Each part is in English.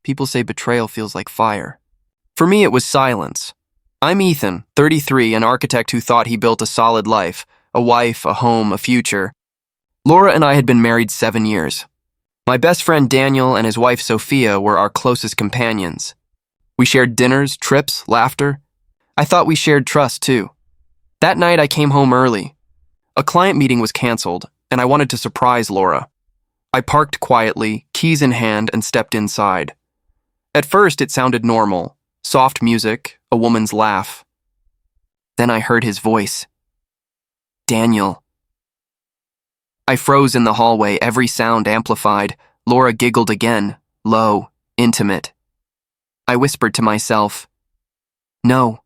People say betrayal feels like fire. For me, it was silence. I'm Ethan, 33, an architect who thought he built a solid life, a wife, a home, a future. Laura and I had been married 7 years. My best friend Daniel and his wife Sophia were our closest companions. We shared dinners, trips, laughter. I thought we shared trust, too. That night, I came home early. A client meeting was canceled, and I wanted to surprise Laura. I parked quietly, keys in hand, and stepped inside. At first, it sounded normal. Soft music, a woman's laugh. Then I heard his voice. Daniel. I froze in the hallway, every sound amplified. Laura giggled again, low, intimate. I whispered to myself, no.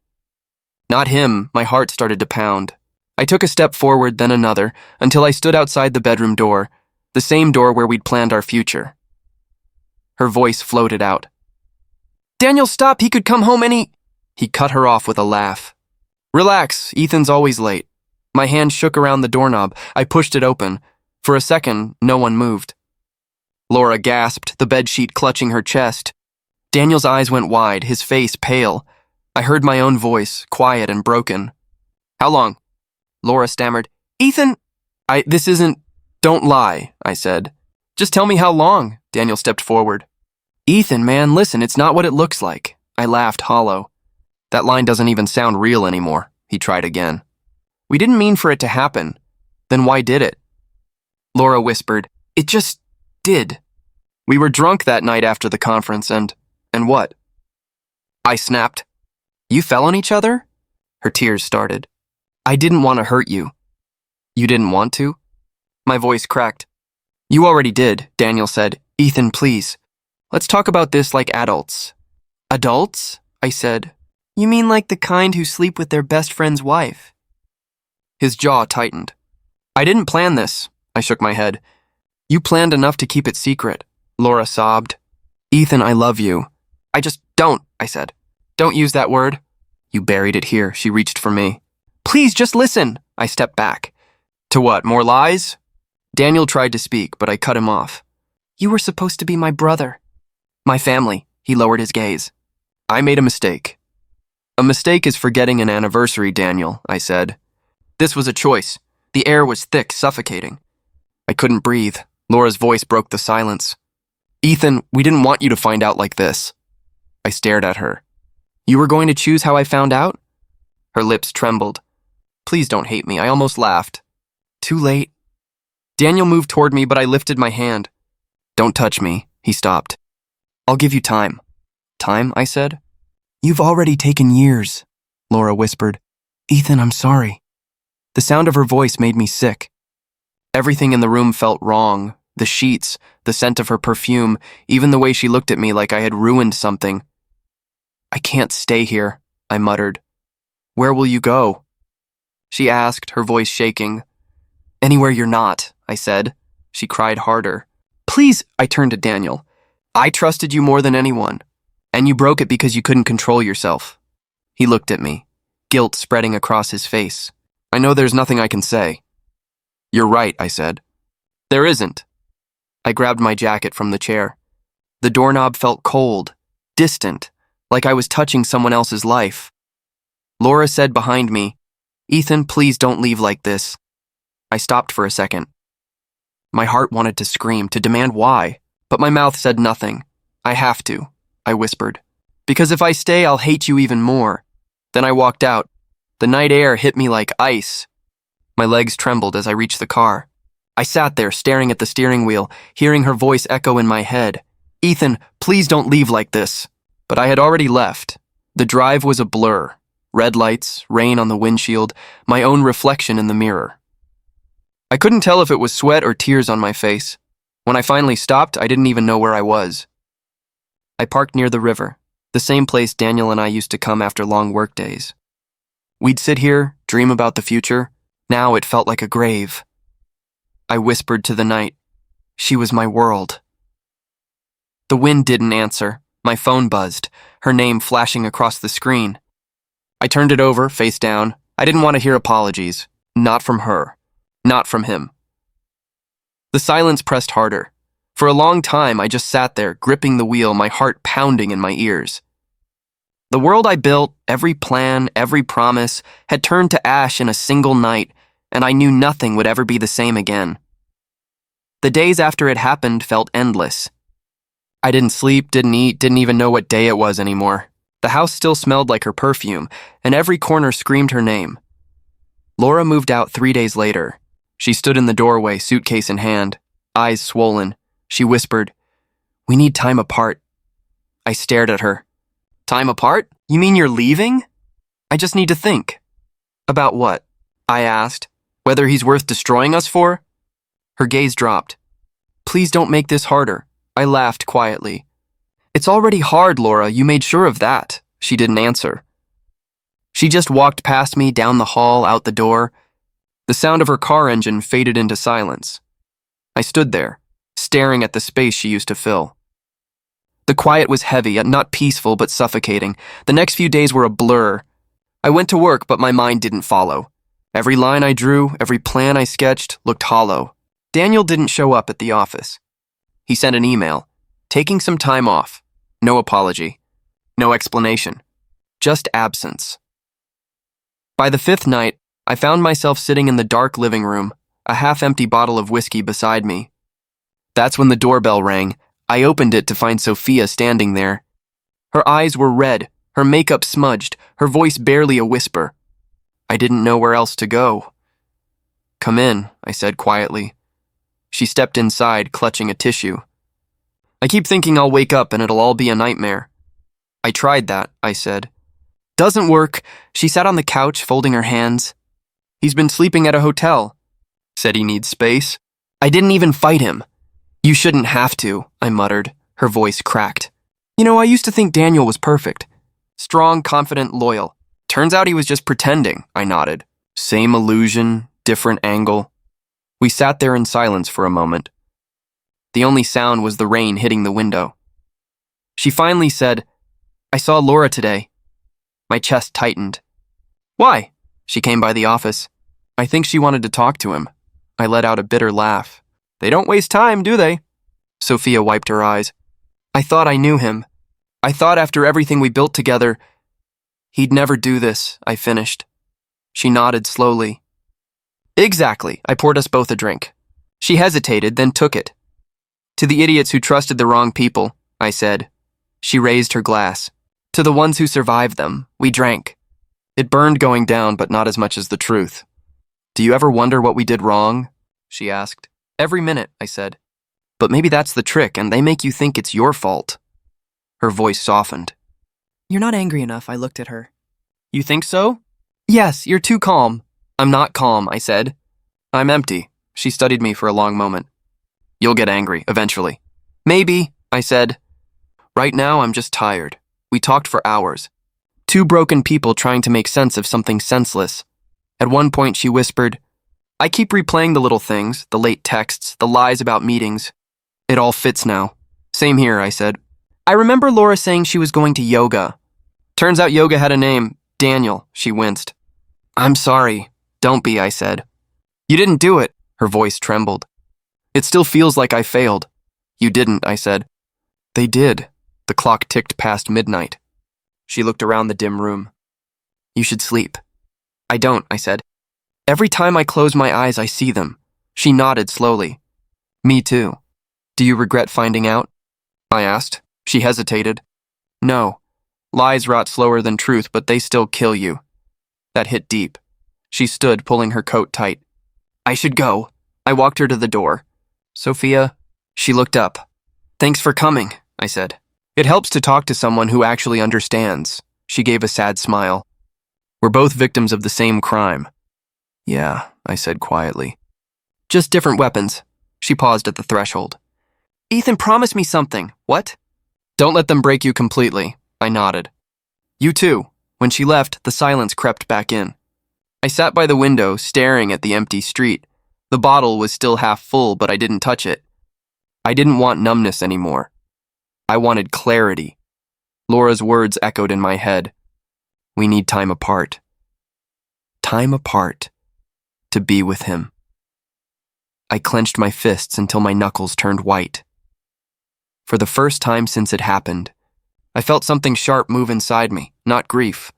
Not him. My heart started to pound. I took a step forward, then another, until I stood outside the bedroom door, the same door where we'd planned our future. Her voice floated out. Daniel, stop, he could come home any— He cut her off with a laugh. Relax, Ethan's always late. My hand shook around the doorknob. I pushed it open. For a second, no one moved. Laura gasped, the bedsheet clutching her chest. Daniel's eyes went wide, his face pale. I heard my own voice, quiet and broken. How long? Laura stammered. Ethan, this isn't— Don't lie, I said. Just tell me how long. Daniel stepped forward. Ethan, man, listen, it's not what it looks like. I laughed hollow. That line doesn't even sound real anymore. He tried again. We didn't mean for it to happen. Then why did it? Laura whispered, it just did. We were drunk that night after the conference and what? I snapped. You fell on each other? Her tears started. I didn't want to hurt you. You didn't want to? My voice cracked. You already did, Daniel said. Ethan, please. Let's talk about this like adults. Adults? I said. You mean like the kind who sleep with their best friend's wife? His jaw tightened. I didn't plan this. I shook my head. You planned enough to keep it secret. Laura sobbed. Ethan, I love you. I just don't, I said. Don't use that word. You buried it here. She reached for me. Please, just listen. I stepped back. To what, more lies? Daniel tried to speak, but I cut him off. You were supposed to be my brother. My family. He lowered his gaze. I made a mistake. A mistake is forgetting an anniversary, Daniel, I said. This was a choice. The air was thick, suffocating. I couldn't breathe. Laura's voice broke the silence. Ethan, we didn't want you to find out like this. I stared at her. You were going to choose how I found out? Her lips trembled. Please don't hate me. I almost laughed. Too late. Daniel moved toward me, but I lifted my hand. Don't touch me. He stopped. I'll give you time. Time, I said. You've already taken years, Laura whispered. Ethan, I'm sorry. The sound of her voice made me sick. Everything in the room felt wrong. The sheets, the scent of her perfume, even the way she looked at me like I had ruined something. I can't stay here, I muttered. Where will you go? She asked, her voice shaking. Anywhere you're not, I said. She cried harder. Please, I turned to Daniel. I trusted you more than anyone, and you broke it because you couldn't control yourself. He looked at me, guilt spreading across his face. I know there's nothing I can say. You're right, I said. There isn't. I grabbed my jacket from the chair. The doorknob felt cold, distant, like I was touching someone else's life. Laura said behind me, Ethan, please don't leave like this. I stopped for a second. My heart wanted to scream, to demand why, but my mouth said nothing. I have to, I whispered. Because if I stay, I'll hate you even more. Then I walked out. The night air hit me like ice. My legs trembled as I reached the car. I sat there, staring at the steering wheel, hearing her voice echo in my head. Ethan, please don't leave like this. But I had already left. The drive was a blur. Red lights, rain on the windshield, my own reflection in the mirror. I couldn't tell if it was sweat or tears on my face. When I finally stopped, I didn't even know where I was. I parked near the river, the same place Daniel and I used to come after long work days. We'd sit here, dream about the future. Now it felt like a grave. I whispered to the night. She was my world. The wind didn't answer. My phone buzzed, her name flashing across the screen. I turned it over, face down. I didn't want to hear apologies. Not from her. Not from him. The silence pressed harder. For a long time, I just sat there, gripping the wheel, my heart pounding in my ears. The world I built, every plan, every promise, had turned to ash in a single night, and I knew nothing would ever be the same again. The days after it happened felt endless. I didn't sleep, didn't eat, didn't even know what day it was anymore. The house still smelled like her perfume, and every corner screamed her name. Laura moved out 3 days later. She stood in the doorway, suitcase in hand, eyes swollen. She whispered, "We need time apart." I stared at her. "Time apart? You mean you're leaving?" "I just need to think." "About what?" I asked. "Whether he's worth destroying us for?" Her gaze dropped. "Please don't make this harder." I laughed quietly. "It's already hard, Laura. You made sure of that." She didn't answer. She just walked past me, down the hall, out the door. The sound of her car engine faded into silence. I stood there, staring at the space she used to fill. The quiet was heavy, not peaceful, but suffocating. The next few days were a blur. I went to work, but my mind didn't follow. Every line I drew, every plan I sketched, looked hollow. Daniel didn't show up at the office. He sent an email, taking some time off. No apology. No explanation. Just absence. By the 5th night, I found myself sitting in the dark living room, a half-empty bottle of whiskey beside me. That's when the doorbell rang. I opened it to find Sophia standing there. Her eyes were red, her makeup smudged, her voice barely a whisper. I didn't know where else to go. "Come in," I said quietly. She stepped inside, clutching a tissue. "I keep thinking I'll wake up and it'll all be a nightmare." "I tried that," I said. "Doesn't work." She sat on the couch, folding her hands. "He's been sleeping at a hotel." "Said he needs space." "I didn't even fight him." "You shouldn't have to," I muttered. Her voice cracked. "You know, I used to think Daniel was perfect. Strong, confident, loyal. Turns out he was just pretending," I nodded. Same illusion, different angle. We sat there in silence for a moment. The only sound was the rain hitting the window. She finally said, "I saw Laura today." My chest tightened. "Why?" She came by the office. "I think she wanted to talk to him." I let out a bitter laugh. "They don't waste time, do they?" Sophia wiped her eyes. "I thought I knew him. I thought after everything we built together, he'd never do this," I finished. She nodded slowly. "Exactly." I poured us both a drink. She hesitated, then took it. "To the idiots who trusted the wrong people," I said. She raised her glass. "To the ones who survived them." We drank. It burned going down, but not as much as the truth. "Do you ever wonder what we did wrong?" she asked. "Every minute," I said. "But maybe that's the trick, and they make you think it's your fault." Her voice softened. "You're not angry enough," I looked at her. "You think so?" "Yes, you're too calm." "I'm not calm," I said. "I'm empty." She studied me for a long moment. "You'll get angry, eventually." "Maybe," I said. "Right now, I'm just tired." We talked for hours. Two broken people trying to make sense of something senseless. At one point, she whispered, "I keep replaying the little things, the late texts, the lies about meetings. It all fits now." "Same here," I said. "I remember Laura saying she was going to yoga. Turns out yoga had a name, Daniel." She winced. "I'm sorry." "Don't be," I said. "You didn't do it." Her voice trembled. "It still feels like I failed." "You didn't," I said. "They did." The clock ticked past midnight. She looked around the dim room. "You should sleep." "I don't," I said. "Every time I close my eyes, I see them." She nodded slowly. "Me too." "Do you regret finding out?" I asked. She hesitated. "No. Lies rot slower than truth, but they still kill you." That hit deep. She stood, pulling her coat tight. "I should go." I walked her to the door. "Sophia?" She looked up. "Thanks for coming," I said. "It helps to talk to someone who actually understands." She gave a sad smile. "We're both victims of the same crime." "Yeah," I said quietly. "Just different weapons." She paused at the threshold. "Ethan promised me something." "What?" "Don't let them break you completely." I nodded. "You too." When she left, the silence crept back in. I sat by the window, staring at the empty street. The bottle was still half full, but I didn't touch it. I didn't want numbness anymore. I wanted clarity. Laura's words echoed in my head. We need time apart. Time apart. To be with him. I clenched my fists until my knuckles turned white. For the first time since it happened, I felt something sharp move inside me, not grief.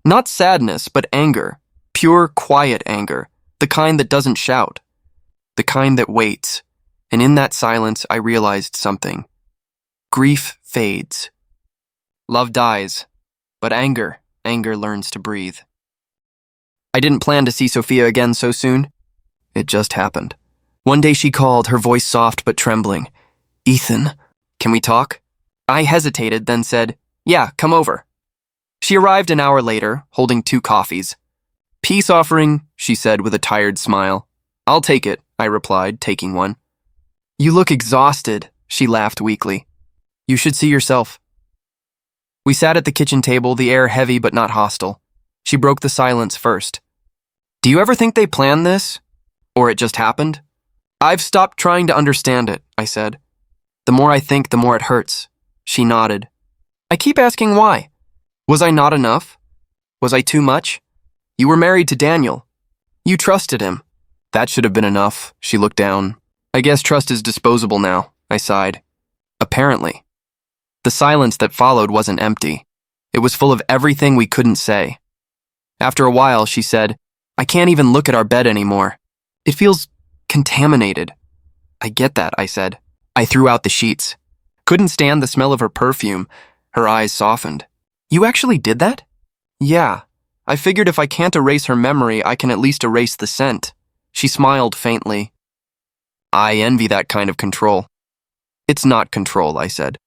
Not sadness, but anger. Pure, quiet anger. The kind that doesn't shout. The kind that waits. And in that silence, I realized something. Grief fades. Love dies. But anger learns to breathe. I didn't plan to see Sophia again so soon. It just happened. One day she called, her voice soft but trembling. "Ethan, can we talk?" I hesitated, then said, "Yeah, come over." She arrived an hour later, holding 2 coffees. "Peace offering," she said with a tired smile. "I'll take it," I replied, taking one. "You look exhausted," she laughed weakly. "You should see yourself." We sat at the kitchen table, the air heavy but not hostile. She broke the silence first. "Do you ever think they planned this? Or it just happened?" "I've stopped trying to understand it," I said. "The more I think, the more it hurts." She nodded. "I keep asking why. Was I not enough? Was I too much? You were married to Daniel. You trusted him. That should have been enough." She looked down. "I guess trust is disposable now," I sighed. "Apparently." The silence that followed wasn't empty. It was full of everything we couldn't say. After a while, she said, "I can't even look at our bed anymore. It feels contaminated." "I get that," I said. I threw out the sheets. Couldn't stand the smell of her perfume. Her eyes softened. "You actually did that?" "Yeah. I figured if I can't erase her memory, I can at least erase the scent." She smiled faintly. "I envy that kind of control." "It's not control," I said.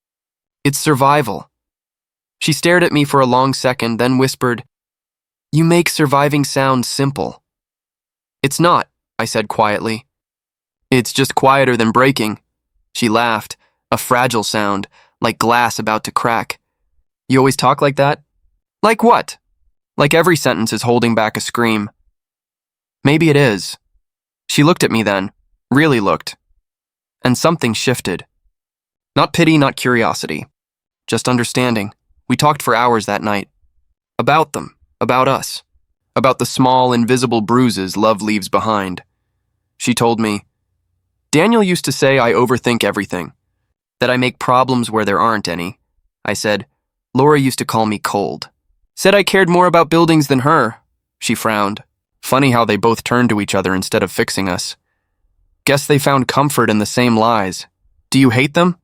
"It's survival." She stared at me for a long second, then whispered, "You make surviving sound simple." "It's not," I said quietly. "It's just quieter than breaking." She laughed, a fragile sound, like glass about to crack. "You always talk like that?" "Like what?" "Like every sentence is holding back a scream." "Maybe it is." She looked at me then, really looked. And something shifted. Not pity, not curiosity. Just understanding. We talked for hours that night. About them, about us. About the small, invisible bruises love leaves behind. She told me, "Daniel used to say I overthink everything. That I make problems where there aren't any." I said, "Laura used to call me cold. Said I cared more about buildings than her." She frowned. Funny how they both turned to each other instead of fixing us. "Guess they found comfort in the same lies. Do you hate them?"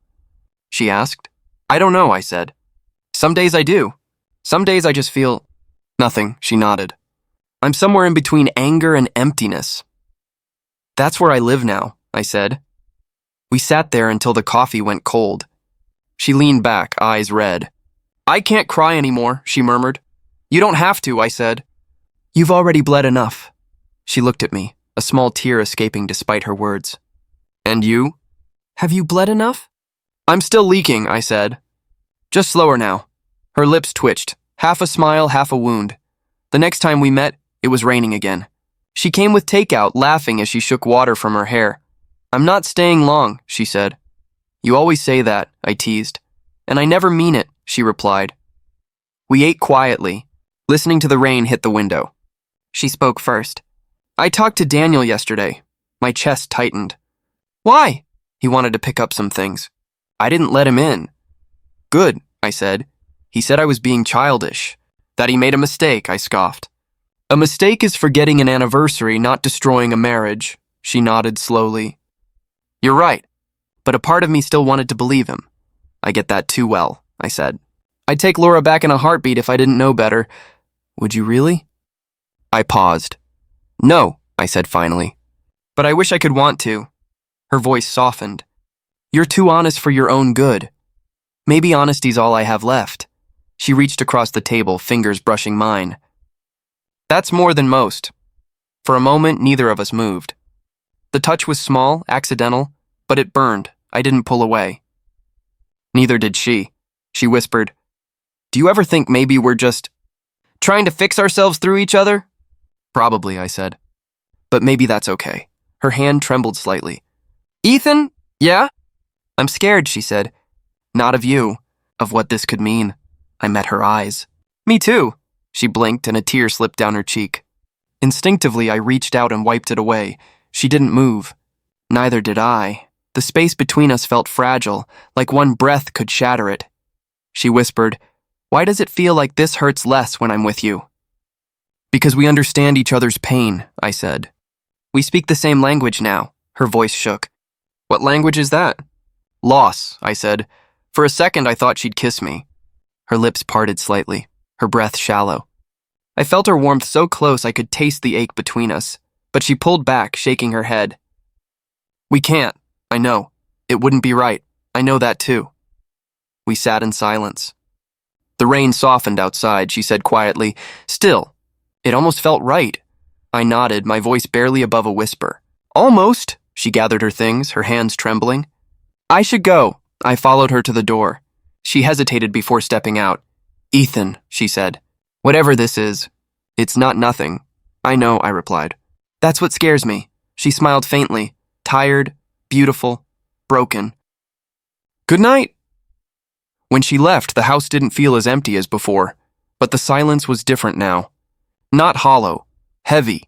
She asked. "I don't know," I said. "Some days I do. Some days I just feel..." "Nothing," she nodded. "I'm somewhere in between anger and emptiness." "That's where I live now," I said. We sat there until the coffee went cold. She leaned back, eyes red. "I can't cry anymore," she murmured. "You don't have to," I said. "You've already bled enough." She looked at me, a small tear escaping despite her words. "And you? Have you bled enough?" "I'm still leaking," I said. "Just slower now." Her lips twitched, half a smile, half a wound. The next time we met, it was raining again. She came with takeout, laughing as she shook water from her hair. "I'm not staying long," she said. "You always say that," I teased. "And I never mean it," she replied. We ate quietly, listening to the rain hit the window. She spoke first. "I talked to Daniel yesterday." My chest tightened. "Why?" "He wanted to pick up some things. I didn't let him in." "Good," I said. "He said I was being childish. That he made a mistake," I scoffed. "A mistake is forgetting an anniversary, not destroying a marriage." She nodded slowly. "You're right, but a part of me still wanted to believe him." "I get that too well," I said. "I'd take Laura back in a heartbeat if I didn't know better." "Would you really?" I paused. "No," I said finally. "But I wish I could want to." Her voice softened. "You're too honest for your own good. Maybe honesty's all I have left." She reached across the table, fingers brushing mine. "That's more than most." For a moment, neither of us moved. The touch was small, accidental, but it burned. I didn't pull away. Neither did she. She whispered, "Do you ever think maybe we're just trying to fix ourselves through each other?" "Probably," I said. "But maybe that's okay." Her hand trembled slightly. "Ethan? Yeah?" "I'm scared," she said. "Not of you, of what this could mean." I met her eyes. "Me too." She blinked and a tear slipped down her cheek. Instinctively, I reached out and wiped it away. She didn't move. Neither did I. The space between us felt fragile, like one breath could shatter it. She whispered, "Why does it feel like this hurts less when I'm with you?" "Because we understand each other's pain," I said. "We speak the same language now." Her voice shook. "What language is that?" "Loss," I said. For a second, I thought she'd kiss me. Her lips parted slightly, her breath shallow. I felt her warmth so close I could taste the ache between us, but she pulled back, shaking her head. "We can't. I know. It wouldn't be right. I know that too." We sat in silence. The rain softened outside, she said quietly. "Still, it almost felt right." I nodded, my voice barely above a whisper. "Almost." She gathered her things, her hands trembling. "I should go." I followed her to the door. She hesitated before stepping out. "Ethan," she said, "whatever this is, it's not nothing." "I know," I replied. "That's what scares me." She smiled faintly, tired, beautiful, broken. "Good night." When she left, the house didn't feel as empty as before, but the silence was different now. Not hollow, heavy.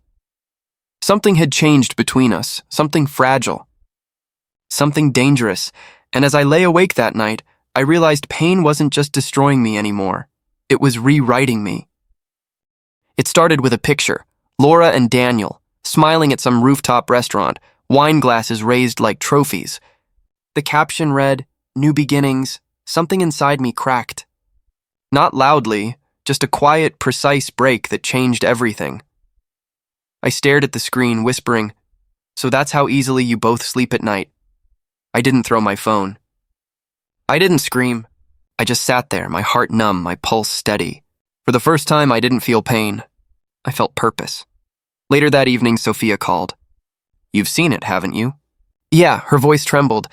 Something had changed between us, something fragile, something dangerous, and as I lay awake that night, I realized pain wasn't just destroying me anymore. It was rewriting me. It started with a picture, Laura and Daniel, smiling at some rooftop restaurant, wine glasses raised like trophies. The caption read, "New beginnings." Something inside me cracked. Not loudly, just a quiet, precise break that changed everything. I stared at the screen, whispering, "So that's how easily you both sleep at night." I didn't throw my phone. I didn't scream. I just sat there, my heart numb, my pulse steady. For the first time, I didn't feel pain. I felt purpose. Later that evening, Sophia called. "You've seen it, haven't you?" "Yeah," her voice trembled.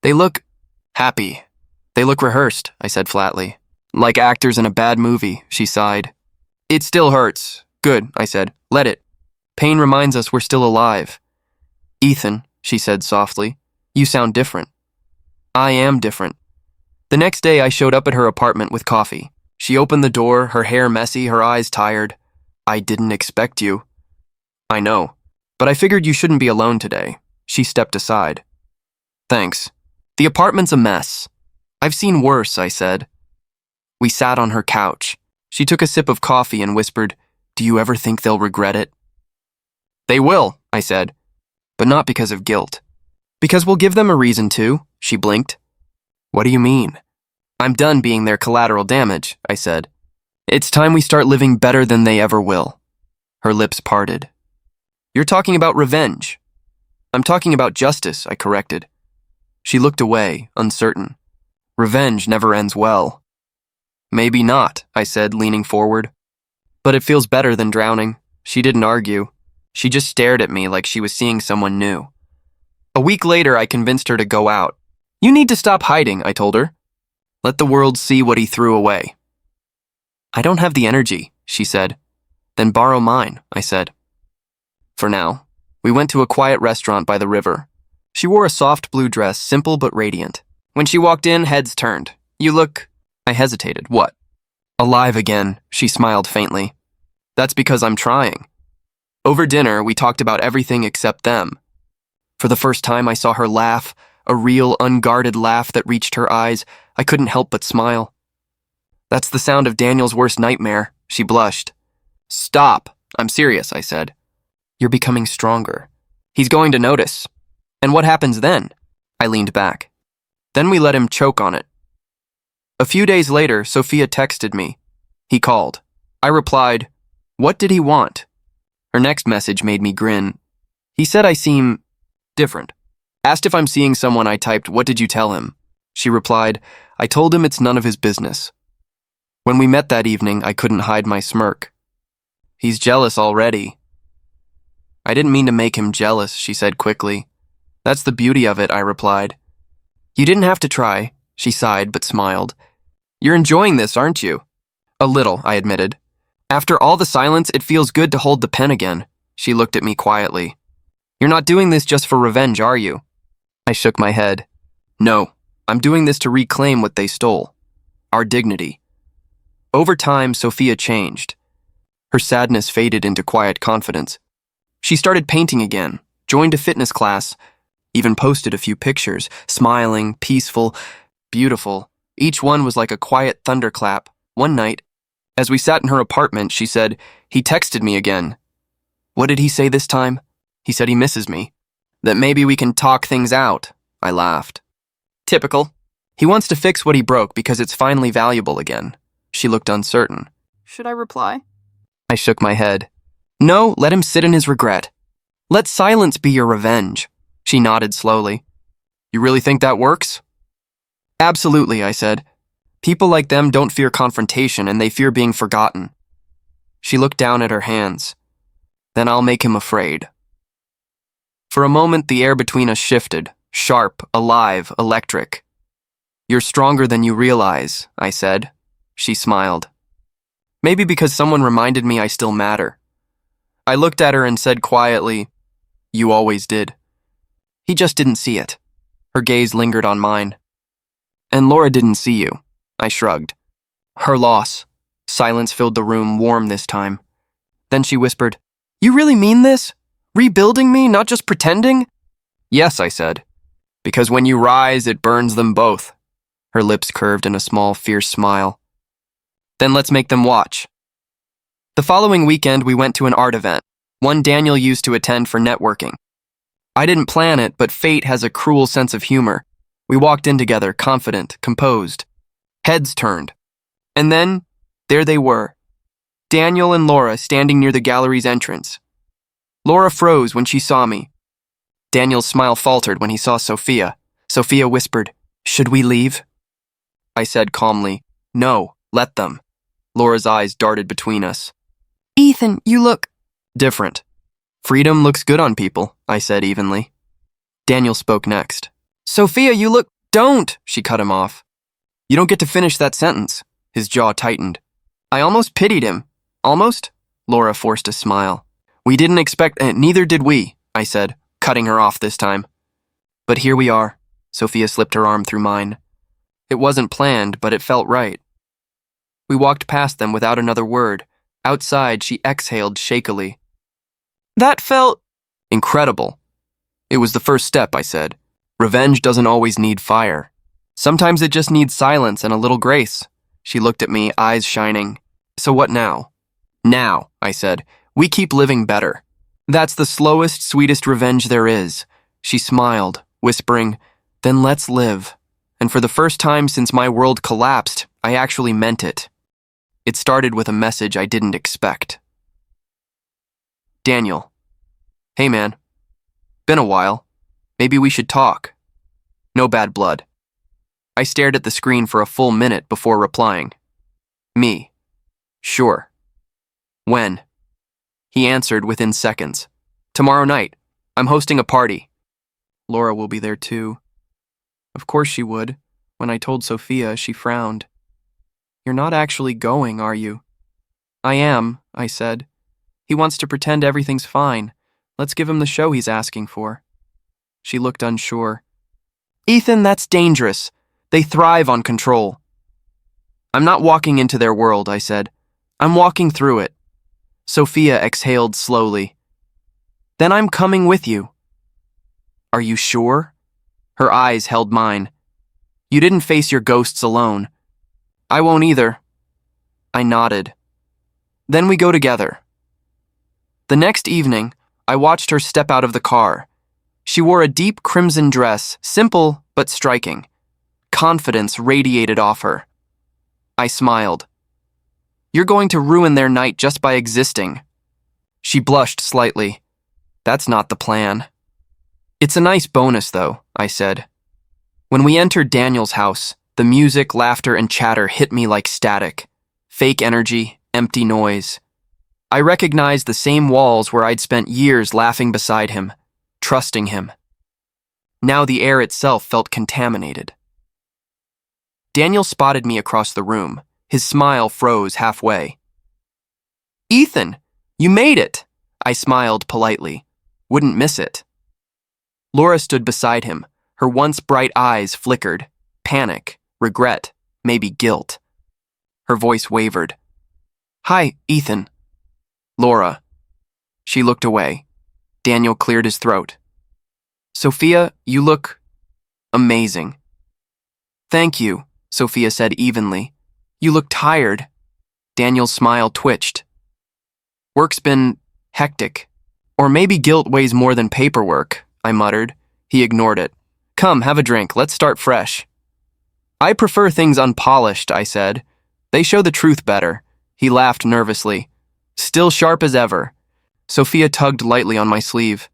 "They look happy." "They look rehearsed," I said flatly. "Like actors in a bad movie," she sighed. "It still hurts." "Good," I said. "Let it. Pain reminds us we're still alive." "Ethan," she said softly, "you sound different." "I am different." The next day, I showed up at her apartment with coffee. She opened the door, her hair messy, her eyes tired. "I didn't expect you." "I know, but I figured you shouldn't be alone today." She stepped aside. "Thanks. The apartment's a mess." "I've seen worse," I said. We sat on her couch. She took a sip of coffee and whispered, "Do you ever think they'll regret it?" "They will," I said, "but not because of guilt. Because we'll give them a reason to." She blinked. "What do you mean?" "I'm done being their collateral damage," I said. "It's time we start living better than they ever will." Her lips parted. "You're talking about revenge." "I'm talking about justice," I corrected. She looked away, uncertain. "Revenge never ends well." "Maybe not," I said, leaning forward. "But it feels better than drowning." She didn't argue. She just stared at me like she was seeing someone new. A week later, I convinced her to go out. "You need to stop hiding," I told her. "Let the world see what he threw away." "I don't have the energy," she said. "Then borrow mine," I said. For now, we went to a quiet restaurant by the river. She wore a soft blue dress, simple but radiant. When she walked in, heads turned. "You look..." I hesitated. "What?" "Alive again," she smiled faintly. "That's because I'm trying." Over dinner, we talked about everything except them. For the first time, I saw her laugh, a real, unguarded laugh that reached her eyes. I couldn't help but smile. "That's the sound of Daniel's worst nightmare," she blushed. "Stop. I'm serious," I said. "You're becoming stronger. He's going to notice." "And what happens then?" I leaned back. "Then we let him choke on it." A few days later, Sophia texted me. "He called." I replied, "What did he want?" Her next message made me grin. "He said I seem different." Asked if I'm seeing someone, I typed, "What did you tell him?" She replied, "I told him it's none of his business." When we met that evening, I couldn't hide my smirk. "He's jealous already." "I didn't mean to make him jealous," she said quickly. "That's the beauty of it," I replied. "You didn't have to try," she sighed but smiled. "You're enjoying this, aren't you?" "A little," I admitted. "After all the silence, it feels good to hold the pen again." She looked at me quietly. "You're not doing this just for revenge, are you?" I shook my head. "No, I'm doing this to reclaim what they stole. Our dignity." Over time, Sophia changed. Her sadness faded into quiet confidence. She started painting again, joined a fitness class, Even posted a few pictures, smiling, peaceful, beautiful. Each one was like a quiet thunderclap. One night, as we sat in her apartment, she said, "He texted me again." What did he say this time? He said he misses me. That maybe we can talk things out. I laughed. Typical. He wants to fix what he broke because it's finally valuable again. She looked uncertain. Should I reply? I shook my head. No, let him sit in his regret. Let silence be your revenge. She nodded slowly. You really think that works? Absolutely, I said. People like them don't fear confrontation and they fear being forgotten. She looked down at her hands. Then I'll make him afraid. For a moment, the air between us shifted, sharp, alive, electric. You're stronger than you realize, I said. She smiled. Maybe because someone reminded me I still matter. I looked at her and said quietly, You always did. He just didn't see it. Her gaze lingered on mine. And Laura didn't see you. I shrugged. Her loss. Silence filled the room, warm this time. Then she whispered, You really mean this? Rebuilding me, not just pretending? Yes, I said. Because when you rise, it burns them both. Her lips curved in a small, fierce smile. Then let's make them watch. The following weekend, we went to an art event, one Daniel used to attend for networking. I didn't plan it, but fate has a cruel sense of humor. We walked in together, confident, composed. Heads turned. And then, there they were. Daniel and Laura standing near the gallery's entrance. Laura froze when she saw me. Daniel's smile faltered when he saw Sophia. Sophia whispered, Should we leave? I said calmly, No, let them. Laura's eyes darted between us. Ethan, you look different. Freedom looks good on people, I said evenly. Daniel spoke next. Sophia, you look— Don't, she cut him off. You don't get to finish that sentence. His jaw tightened. I almost pitied him. Almost? Laura forced a smile. We didn't expect— neither did we, I said, cutting her off this time. But here we are. Sophia slipped her arm through mine. It wasn't planned, but it felt right. We walked past them without another word. Outside, she exhaled shakily. That felt— incredible. It was the first step, I said. Revenge doesn't always need fire. Sometimes it just needs silence and a little grace. She looked at me, eyes shining. So what now? Now, I said, we keep living better. That's the slowest, sweetest revenge there is. She smiled, whispering, Then let's live. And for the first time since my world collapsed, I actually meant it. It started with a message I didn't expect. Daniel. Hey, man. Been a while. Maybe we should talk. No bad blood. I stared at the screen for a full minute before replying. Me. Sure. When? He answered within seconds. Tomorrow night. I'm hosting a party. Laura will be there too. Of course she would. When I told Sophia, she frowned. You're not actually going, are you? I am, I said. He wants to pretend everything's fine. Let's give him the show he's asking for. She looked unsure. Ethan, that's dangerous. They thrive on control. I'm not walking into their world, I said. I'm walking through it. Sophia exhaled slowly. Then I'm coming with you. Are you sure? Her eyes held mine. You didn't face your ghosts alone. I won't either. I nodded. Then we go together. The next evening, I watched her step out of the car. She wore a deep crimson dress, simple but striking. Confidence radiated off her. I smiled. You're going to ruin their night just by existing. She blushed slightly. That's not the plan. It's a nice bonus, though, I said. When we entered Daniel's house, the music, laughter, and chatter hit me like static. Fake energy, empty noise. I recognized the same walls where I'd spent years laughing beside him, trusting him. Now the air itself felt contaminated. Daniel spotted me across the room. His smile froze halfway. Ethan, you made it! I smiled politely. Wouldn't miss it. Laura stood beside him. Her once bright eyes flickered. Panic, regret, maybe guilt. Her voice wavered. Hi, Ethan. Laura. She looked away. Daniel cleared his throat. Sophia, you look amazing. Thank you, Sophia said evenly. You look tired. Daniel's smile twitched. Work's been hectic. Or maybe guilt weighs more than paperwork, I muttered. He ignored it. Come, have a drink. Let's start fresh. I prefer things unpolished, I said. They show the truth better. He laughed nervously. Still sharp as ever. Sophia tugged lightly on my sleeve.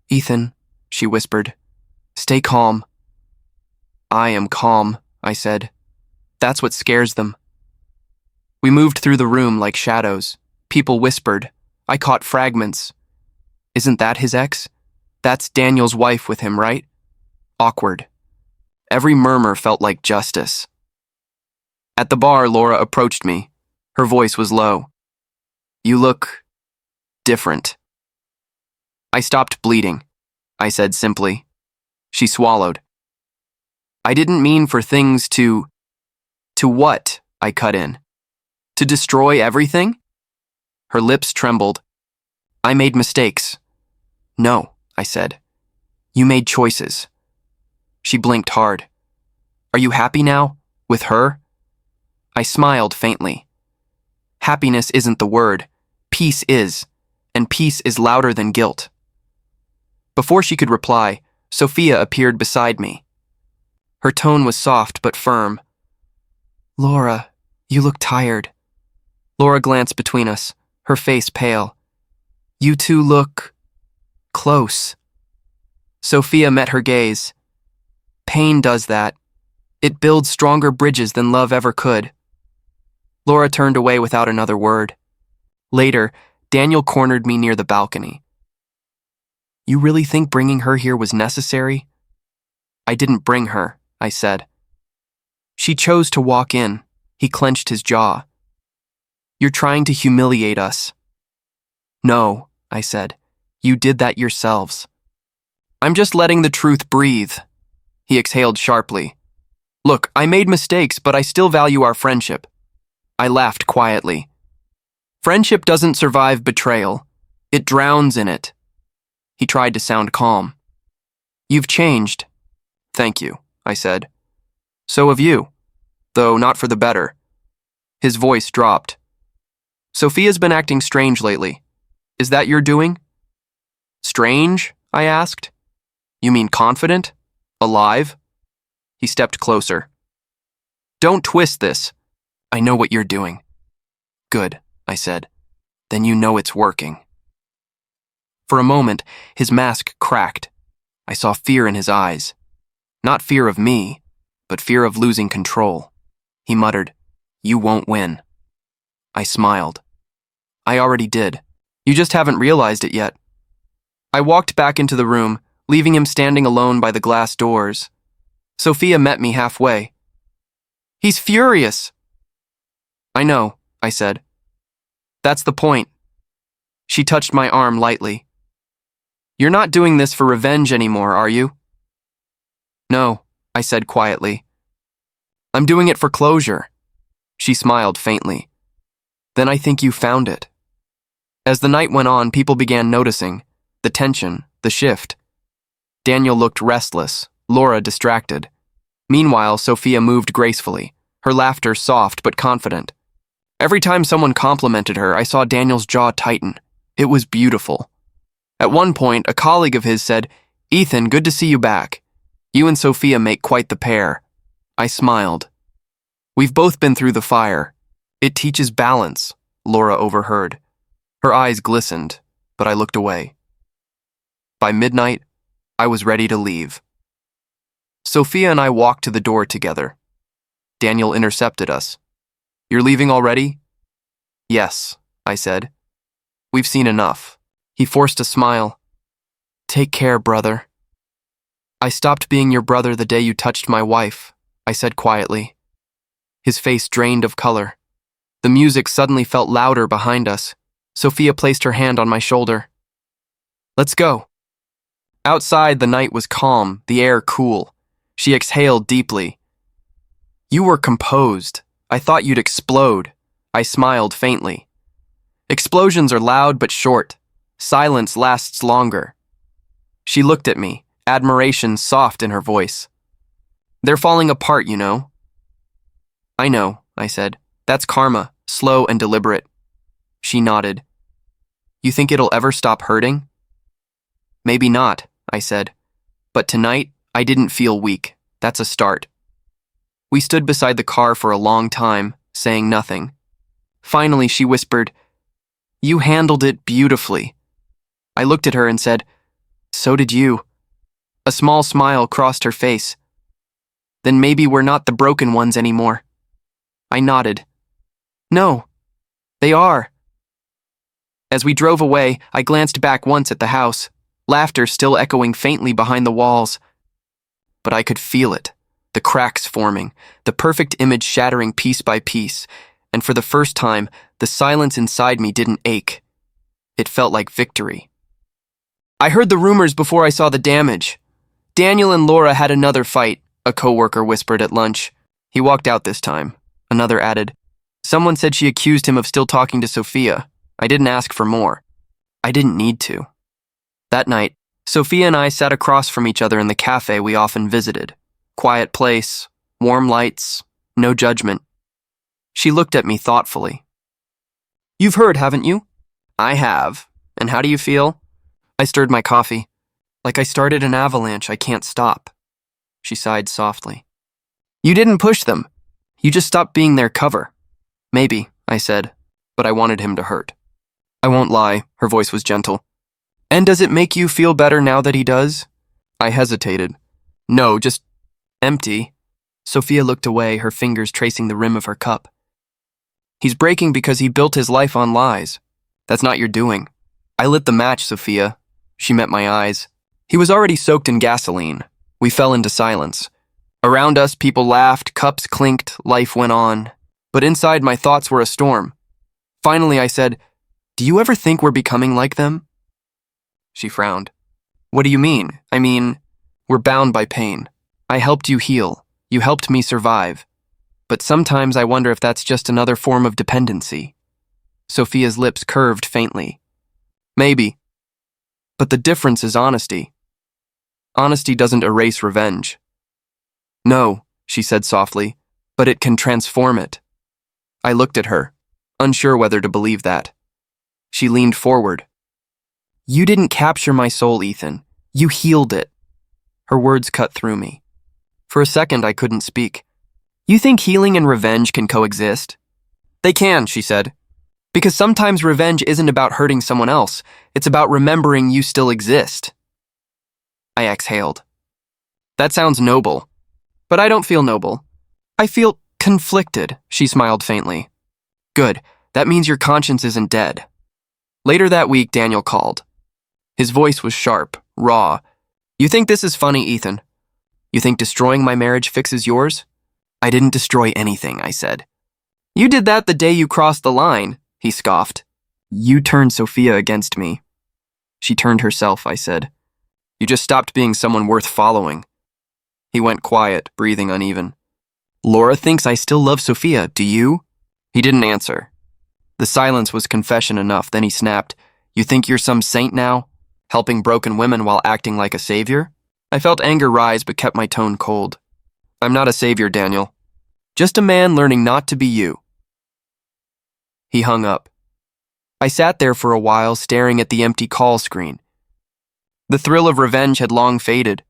Ethan, she whispered. Stay calm. I am calm, I said. That's what scares them. We moved through the room like shadows. People whispered. I caught fragments. Isn't that his ex? That's Daniel's wife with him, right? Awkward. Every murmur felt like justice. At the bar, Laura approached me. Her voice was low. You look different. I stopped bleeding, I said simply. She swallowed. I didn't mean for things to what? I cut in. To destroy everything? Her lips trembled. I made mistakes. No, I said. You made choices. She blinked hard. Are you happy now? With her? I smiled faintly. Happiness isn't the word. Peace is, and peace is louder than guilt. Before she could reply, Sophia appeared beside me. Her tone was soft but firm. Laura, you look tired. Laura glanced between us, her face pale. You two look close. Sophia met her gaze. Pain does that. It builds stronger bridges than love ever could. Laura turned away without another word. Later, Daniel cornered me near the balcony. You really think bringing her here was necessary? I didn't bring her, I said. She chose to walk in. He clenched his jaw. You're trying to humiliate us. No, I said. You did that yourselves. I'm just letting the truth breathe. He exhaled sharply. Look, I made mistakes, but I still value our friendship. I laughed quietly. Friendship doesn't survive betrayal. It drowns in it. He tried to sound calm. You've changed. Thank you, I said. So have you, though not for the better. His voice dropped. Sophia's been acting strange lately. Is that your doing? Strange? I asked. You mean confident? Alive? He stepped closer. Don't twist this. I know what you're doing. Good, I said. Then you know it's working. For a moment, his mask cracked. I saw fear in his eyes. Not fear of me, but fear of losing control. He muttered, You won't win. I smiled. I already did. You just haven't realized it yet. I walked back into the room, leaving him standing alone by the glass doors. Sophia met me halfway. He's furious. I know, I said. That's the point. She touched my arm lightly. You're not doing this for revenge anymore, are you? No, I said quietly. I'm doing it for closure. She smiled faintly. Then I think you found it. As the night went on, people began noticing the tension, the shift. Daniel looked restless, Laura distracted. Meanwhile, Sophia moved gracefully, her laughter soft but confident. Every time someone complimented her, I saw Daniel's jaw tighten. It was beautiful. At one point, a colleague of his said, Ethan, good to see you back. You and Sophia make quite the pair. I smiled. We've both been through the fire. It teaches balance, Laura overheard. Her eyes glistened, but I looked away. By midnight, I was ready to leave. Sophia and I walked to the door together. Daniel intercepted us. You're leaving already? Yes, I said. We've seen enough. He forced a smile. Take care, brother. I stopped being your brother the day you touched my wife, I said quietly. His face drained of color. The music suddenly felt louder behind us. Sophia placed her hand on my shoulder. Let's go. Outside, the night was calm, the air cool. She exhaled deeply. You were composed. I thought you'd explode. I smiled faintly. Explosions are loud but short. Silence lasts longer. She looked at me, admiration soft in her voice. They're falling apart, you know. I know, I said. That's karma, slow and deliberate. She nodded. You think it'll ever stop hurting? Maybe not, I said. But tonight, I didn't feel weak. That's a start. We stood beside the car for a long time, saying nothing. Finally, she whispered, You handled it beautifully. I looked at her and said, So did you. A small smile crossed her face. Then maybe we're not the broken ones anymore. I nodded. No, they are. As we drove away, I glanced back once at the house, laughter still echoing faintly behind the walls. But I could feel it, the cracks forming, the perfect image shattering piece by piece, and for the first time, the silence inside me didn't ache. It felt like victory. I heard the rumors before I saw the damage. Daniel and Laura had another fight, a coworker whispered at lunch. He walked out this time. Another added. Someone said she accused him of still talking to Sophia. I didn't ask for more. I didn't need to. That night, Sophia and I sat across from each other in the cafe we often visited. Quiet place, warm lights, no judgment. She looked at me thoughtfully. You've heard, haven't you? I have. And how do you feel? I stirred my coffee. Like I started an avalanche I can't stop. She sighed softly. You didn't push them. You just stopped being their cover. Maybe, I said, but I wanted him to hurt. I won't lie, her voice was gentle. And does it make you feel better now that he does? I hesitated. No, just empty. Sophia looked away, her fingers tracing the rim of her cup. He's breaking because he built his life on lies. That's not your doing. I lit the match, Sophia. She met my eyes. He was already soaked in gasoline. We fell into silence. Around us, people laughed, cups clinked, life went on. But inside, my thoughts were a storm. Finally, I said, Do you ever think we're becoming like them? She frowned. What do you mean? I mean, we're bound by pain. I helped you heal. You helped me survive. But sometimes I wonder if that's just another form of dependency. Sophia's lips curved faintly. Maybe. But the difference is honesty. Honesty doesn't erase revenge. No, she said softly, but it can transform it. I looked at her, unsure whether to believe that. She leaned forward. You didn't capture my soul, Ethan. You healed it. Her words cut through me. For a second, I couldn't speak. You think healing and revenge can coexist? They can, she said. Because sometimes revenge isn't about hurting someone else. It's about remembering you still exist. I exhaled. That sounds noble. But I don't feel noble. I feel conflicted, she smiled faintly. Good, that means your conscience isn't dead. Later that week, Daniel called. His voice was sharp, raw. You think this is funny, Ethan? You think destroying my marriage fixes yours? I didn't destroy anything, I said. You did that the day you crossed the line, he scoffed. You turned Sophia against me. She turned herself, I said. You just stopped being someone worth following. He went quiet, breathing uneven. Laura thinks I still love Sophia, do you? He didn't answer. The silence was confession enough, then he snapped. You think you're some saint now? Helping broken women while acting like a savior? I felt anger rise but kept my tone cold. I'm not a savior, Daniel. Just a man learning not to be you. He hung up. I sat there for a while, staring at the empty call screen. The thrill of revenge had long faded.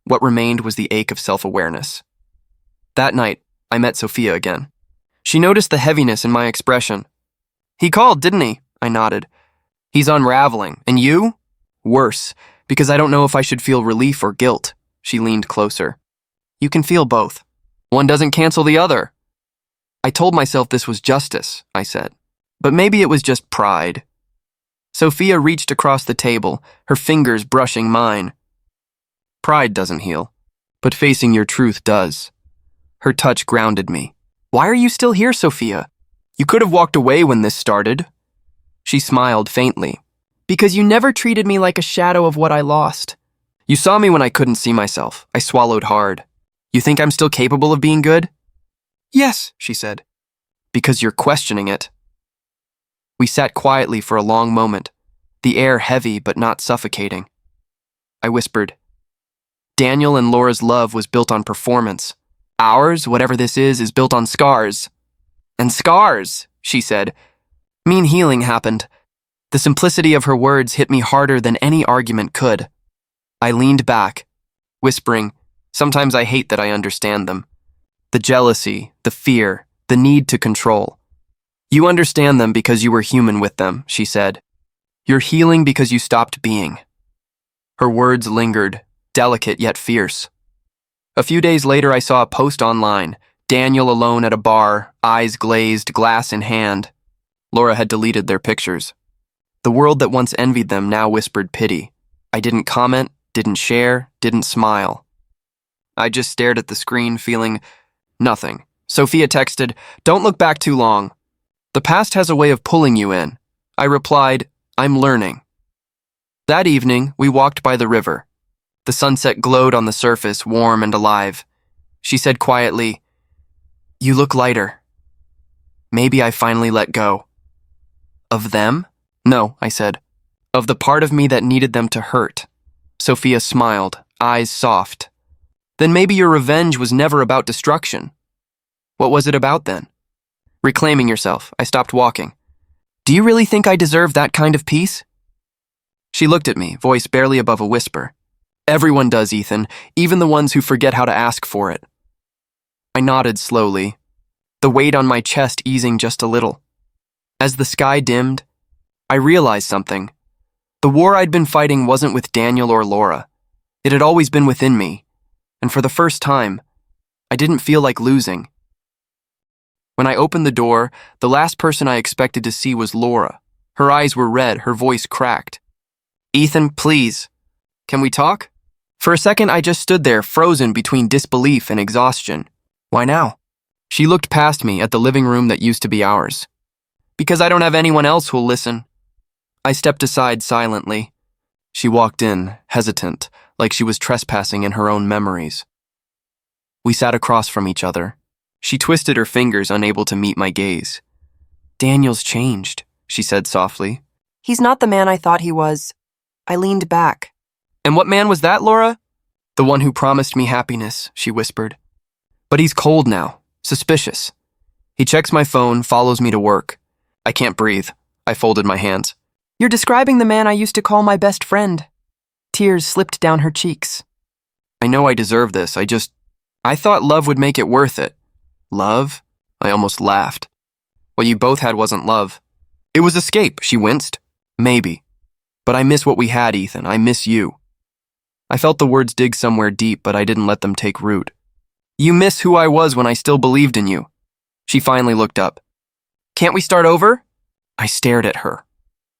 What remained was the ache of self-awareness. That night, I met Sophia again. She noticed the heaviness in my expression. He called, didn't he? I nodded. He's unraveling. And you? Worse, because I don't know if I should feel relief or guilt. She leaned closer. You can feel both. One doesn't cancel the other. I told myself this was justice, I said. But maybe it was just pride. Sophia reached across the table, her fingers brushing mine. Pride doesn't heal, but facing your truth does. Her touch grounded me. Why are you still here, Sophia? You could have walked away when this started. She smiled faintly. Because you never treated me like a shadow of what I lost. You saw me when I couldn't see myself. I swallowed hard. You think I'm still capable of being good? Yes, she said. Because you're questioning it. We sat quietly for a long moment, the air heavy but not suffocating. I whispered, Daniel and Laura's love was built on performance. Ours, whatever this is built on scars. And scars, she said. Mean healing happened. The simplicity of her words hit me harder than any argument could. I leaned back, whispering, sometimes I hate that I understand them. The jealousy, the fear, the need to control. You understand them because you were human with them, she said. You're healing because you stopped being. Her words lingered, delicate yet fierce. A few days later, I saw a post online, Daniel alone at a bar, eyes glazed, glass in hand. Laura had deleted their pictures. The world that once envied them now whispered pity. I didn't comment, didn't share, didn't smile. I just stared at the screen, feeling nothing. Sophia texted, "Don't look back too long. The past has a way of pulling you in." I replied, "I'm learning." That evening, we walked by the river. The sunset glowed on the surface, warm and alive. She said quietly, "You look lighter." Maybe I finally let go. Of them? No, I said. Of the part of me that needed them to hurt. Sophia smiled, eyes soft. Then maybe your revenge was never about destruction. What was it about then? Reclaiming yourself, I stopped walking. Do you really think I deserve that kind of peace? She looked at me, voice barely above a whisper. Everyone does, Ethan, even the ones who forget how to ask for it. I nodded slowly, the weight on my chest easing just a little. As the sky dimmed, I realized something. The war I'd been fighting wasn't with Daniel or Laura. It had always been within me, and for the first time, I didn't feel like losing. When I opened the door, the last person I expected to see was Laura. Her eyes were red, her voice cracked. "Ethan, please. Can we talk?" For a second, I just stood there, frozen between disbelief and exhaustion. Why now? She looked past me at the living room that used to be ours. Because I don't have anyone else who'll listen. I stepped aside silently. She walked in, hesitant, like she was trespassing in her own memories. We sat across from each other. She twisted her fingers, unable to meet my gaze. "Daniel's changed," she said softly. "He's not the man I thought he was." I leaned back. "And what man was that, Laura?" "The one who promised me happiness," she whispered. "But he's cold now, suspicious. He checks my phone, follows me to work. I can't breathe." I folded my hands. "You're describing the man I used to call my best friend." Tears slipped down her cheeks. "I know I deserve this. I thought love would make it worth it." "Love?" I almost laughed. "What you both had wasn't love. It was escape," she winced. "Maybe. But I miss what we had, Ethan. I miss you." I felt the words dig somewhere deep, but I didn't let them take root. "You miss who I was when I still believed in you." She finally looked up. "Can't we start over?" I stared at her.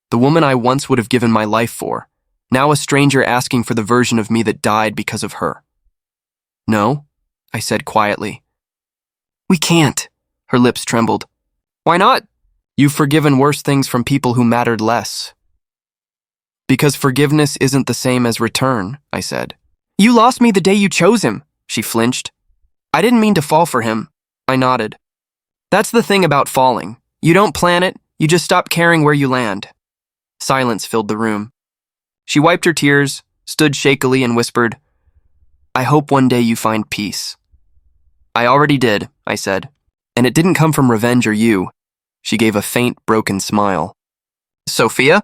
The woman I once would have given my life for, now a stranger asking for the version of me that died because of her. "No," I said quietly. "We can't." Her lips trembled. "Why not?" "You've forgiven worse things from people who mattered less." "Because forgiveness isn't the same as return," I said. "You lost me the day you chose him," she flinched. "I didn't mean to fall for him." I nodded. "That's the thing about falling. You don't plan it, you just stop caring where you land." Silence filled the room. She wiped her tears, stood shakily, and whispered, "I hope one day you find peace." "I already did," I said, "and it didn't come from revenge or you." She gave a faint, broken smile. "Sophia?"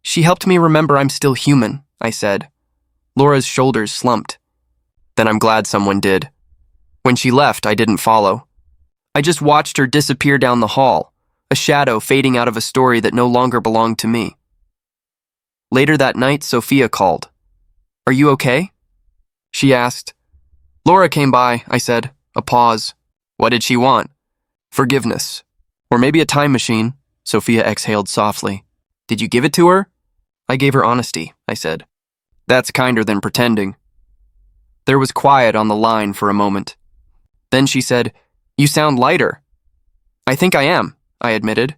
"She helped me remember I'm still human," I said. Laura's shoulders slumped. "Then I'm glad someone did." When she left, I didn't follow. I just watched her disappear down the hall, a shadow fading out of a story that no longer belonged to me. Later that night, Sophia called. "Are you okay?" She asked. "Laura came by," I said. A pause. "What did she want?" "Forgiveness. Or maybe a time machine." Sophia exhaled softly. "Did you give it to her?" "I gave her honesty," I said. "That's kinder than pretending." There was quiet on the line for a moment. Then she said, "You sound lighter." "I think I am," I admitted.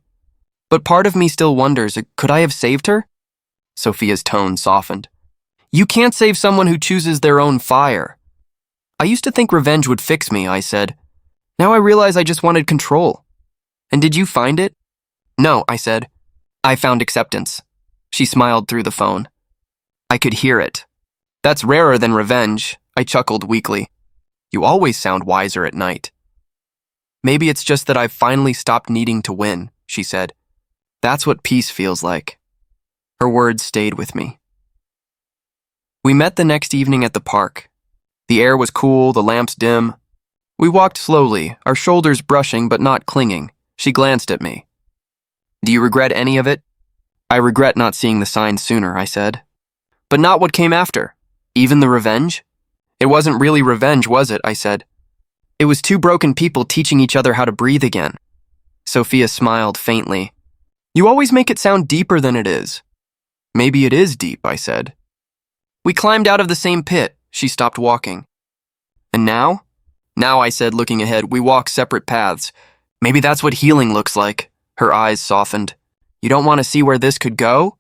"But part of me still wonders, could I have saved her?" Sophia's tone softened. "You can't save someone who chooses their own fire." "I used to think revenge would fix me," I said. "Now I realize I just wanted control." "And did you find it?" "No," I said. "I found acceptance." She smiled through the phone. I could hear it. "That's rarer than revenge," I chuckled weakly. You always sound wiser at night. Maybe it's just that I've finally stopped needing to win, she said. That's what peace feels like. Her words stayed with me. We met the next evening at the park. The air was cool, the lamps dim. We walked slowly, our shoulders brushing but not clinging. She glanced at me. Do you regret any of it? I regret not seeing the signs sooner, I said. But not what came after. Even the revenge? It wasn't really revenge, was it? I said. It was two broken people teaching each other how to breathe again. Sophia smiled faintly. You always make it sound deeper than it is. Maybe it is deep, I said. We climbed out of the same pit. She stopped walking. And now? Now, I said, looking ahead, we walk separate paths. Maybe that's what healing looks like. Her eyes softened. You don't want to see where this could go?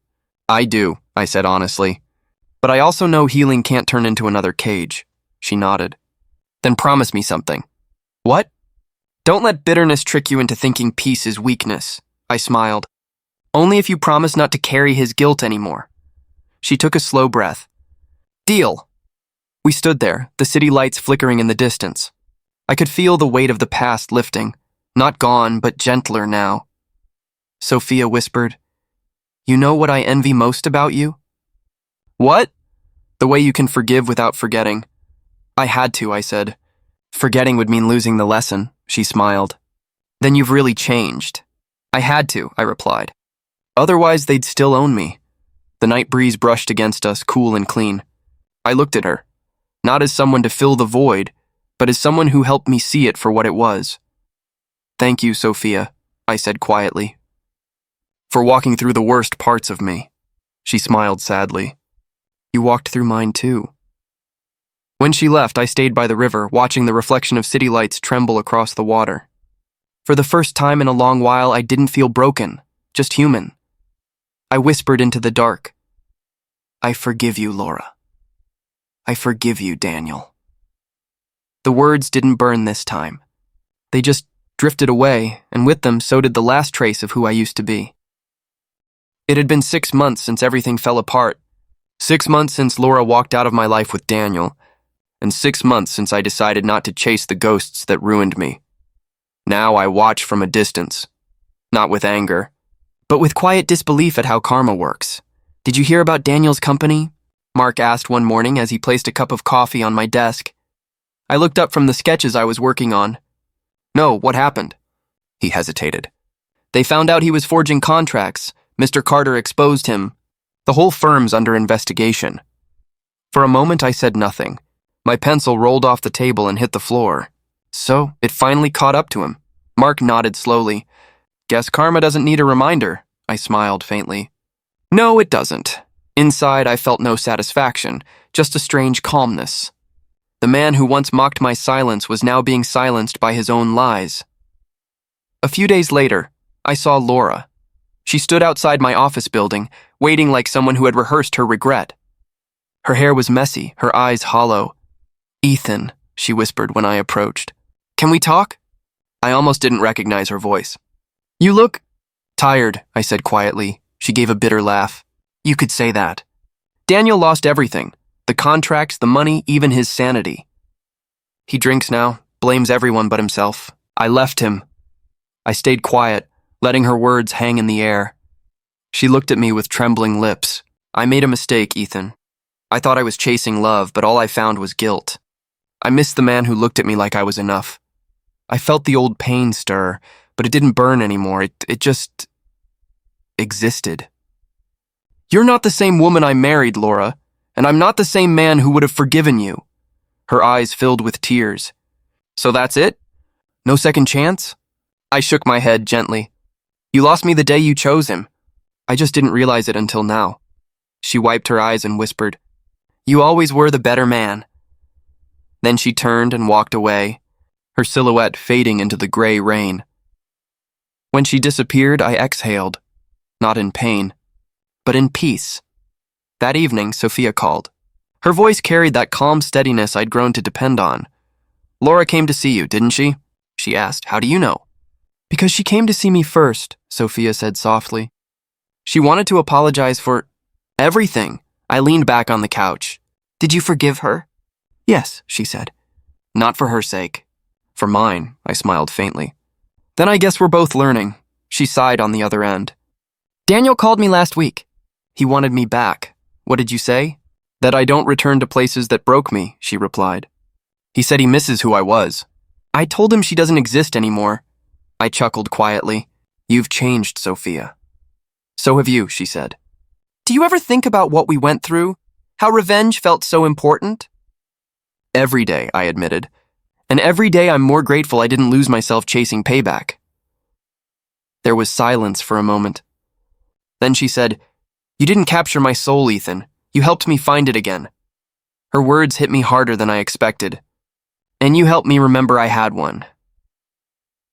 I do, I said honestly. But I also know healing can't turn into another cage. She nodded. Then promise me something. What? Don't let bitterness trick you into thinking peace is weakness. I smiled. Only if you promise not to carry his guilt anymore. She took a slow breath. Deal. We stood there, the city lights flickering in the distance. I could feel the weight of the past lifting, not gone, but gentler now. Sophia whispered, You know what I envy most about you? What? The way you can forgive without forgetting. I had to, I said. Forgetting would mean losing the lesson, she smiled. Then you've really changed. I had to, I replied. Otherwise, they'd still own me. The night breeze brushed against us, cool and clean. I looked at her, not as someone to fill the void, but as someone who helped me see it for what it was. Thank you, Sophia, I said quietly. For walking through the worst parts of me. She smiled sadly. You walked through mine too. When she left, I stayed by the river, watching the reflection of city lights tremble across the water. For the first time in a long while, I didn't feel broken, just human. I whispered into the dark. I forgive you, Laura. I forgive you, Daniel. The words didn't burn this time. They just drifted away, and with them so did the last trace of who I used to be. It had been 6 months since everything fell apart. 6 months since Laura walked out of my life with Daniel, and 6 months since I decided not to chase the ghosts that ruined me. Now I watch from a distance, not with anger, but with quiet disbelief at how karma works. Did you hear about Daniel's company? Mark asked one morning as he placed a cup of coffee on my desk. I looked up from the sketches I was working on. No, what happened? He hesitated. They found out he was forging contracts. Mr. Carter exposed him. The whole firm's under investigation. For a moment, I said nothing. My pencil rolled off the table and hit the floor. So, it finally caught up to him. Mark nodded slowly. Guess karma doesn't need a reminder, I smiled faintly. No, it doesn't. Inside, I felt no satisfaction, just a strange calmness. The man who once mocked my silence was now being silenced by his own lies. A few days later, I saw Laura. She stood outside my office building, waiting like someone who had rehearsed her regret. Her hair was messy, her eyes hollow. Ethan, she whispered when I approached. Can we talk? I almost didn't recognize her voice. You look tired, I said quietly. She gave a bitter laugh. You could say that. Daniel lost everything. The contracts, the money, even his sanity. He drinks now, blames everyone but himself. I left him. I stayed quiet, letting her words hang in the air. She looked at me with trembling lips. I made a mistake, Ethan. I thought I was chasing love, but all I found was guilt. I missed the man who looked at me like I was enough. I felt the old pain stir, but it didn't burn anymore. It just existed. You're not the same woman I married, Laura, and I'm not the same man who would have forgiven you. Her eyes filled with tears. So that's it? No second chance? I shook my head gently. You lost me the day you chose him. I just didn't realize it until now. She wiped her eyes and whispered, You always were the better man. Then she turned and walked away, her silhouette fading into the gray rain. When she disappeared, I exhaled, not in pain, but in peace. That evening, Sophia called. Her voice carried that calm steadiness I'd grown to depend on. Laura came to see you, didn't she? She asked. How do you know? Because she came to see me first, Sophia said softly. She wanted to apologize for everything. I leaned back on the couch. Did you forgive her? Yes, she said. Not for her sake. For mine, I smiled faintly. Then I guess we're both learning. She sighed on the other end. Daniel called me last week. He wanted me back. What did you say? That I don't return to places that broke me, she replied. He said he misses who I was. I told him she doesn't exist anymore. I chuckled quietly. You've changed, Sophia. So have you, she said. Do you ever think about what we went through? How revenge felt so important? Every day, I admitted. And every day I'm more grateful I didn't lose myself chasing payback. There was silence for a moment. Then she said, You didn't capture my soul, Ethan. You helped me find it again. Her words hit me harder than I expected. And you helped me remember I had one.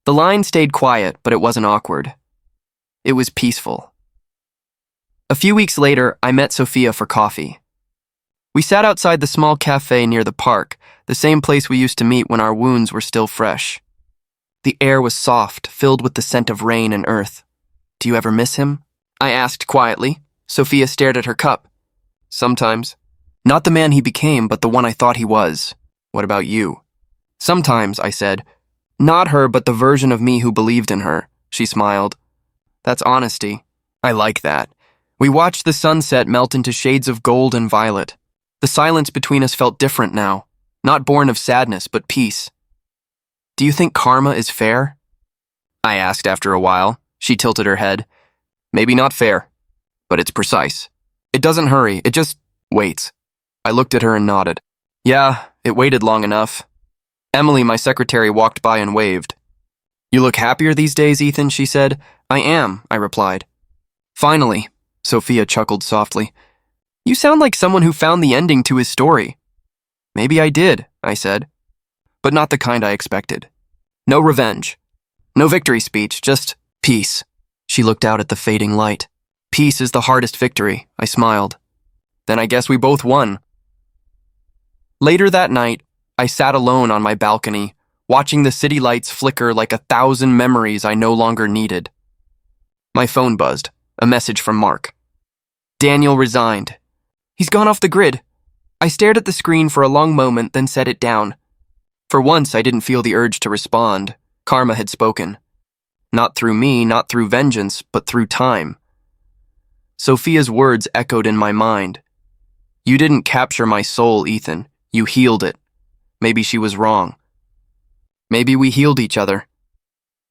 The line stayed quiet, but it wasn't awkward. It was peaceful. A few weeks later, I met Sophia for coffee. We sat outside the small cafe near the park, the same place we used to meet when our wounds were still fresh. The air was soft, filled with the scent of rain and earth. Do you ever miss him? I asked quietly. Sophia stared at her cup. Sometimes. Not the man he became, but the one I thought he was. What about you? Sometimes, I said. Not her, but the version of me who believed in her. She smiled. That's honesty. I like that. We watched the sunset melt into shades of gold and violet. The silence between us felt different now, not born of sadness, but peace. Do you think karma is fair? I asked after a while. She tilted her head. Maybe not fair, but it's precise. It doesn't hurry, it just waits. I looked at her and nodded. Yeah, it waited long enough. Emily, my secretary, walked by and waved. You look happier these days, Ethan, she said. I am, I replied. Finally, Sophia chuckled softly. You sound like someone who found the ending to his story. Maybe I did, I said. But not the kind I expected. No revenge. No victory speech, just peace. She looked out at the fading light. Peace is the hardest victory, I smiled. Then I guess we both won. Later that night, I sat alone on my balcony, watching the city lights flicker like 1,000 memories I no longer needed. My phone buzzed, a message from Mark. Daniel resigned. He's gone off the grid. I stared at the screen for a long moment, then set it down. For once, I didn't feel the urge to respond. Karma had spoken. Not through me, not through vengeance, but through time. Sophia's words echoed in my mind. You didn't capture my soul, Ethan. You healed it. Maybe she was wrong. Maybe we healed each other.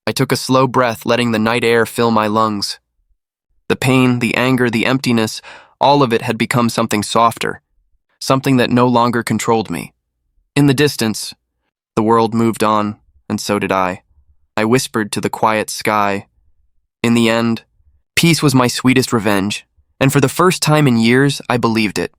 I took a slow breath, letting the night air fill my lungs. The pain, the anger, the emptiness, all of it had become something softer, something that no longer controlled me. In the distance, the world moved on, and so did I. I whispered to the quiet sky. In the end, peace was my sweetest revenge, and for the first time in years, I believed it.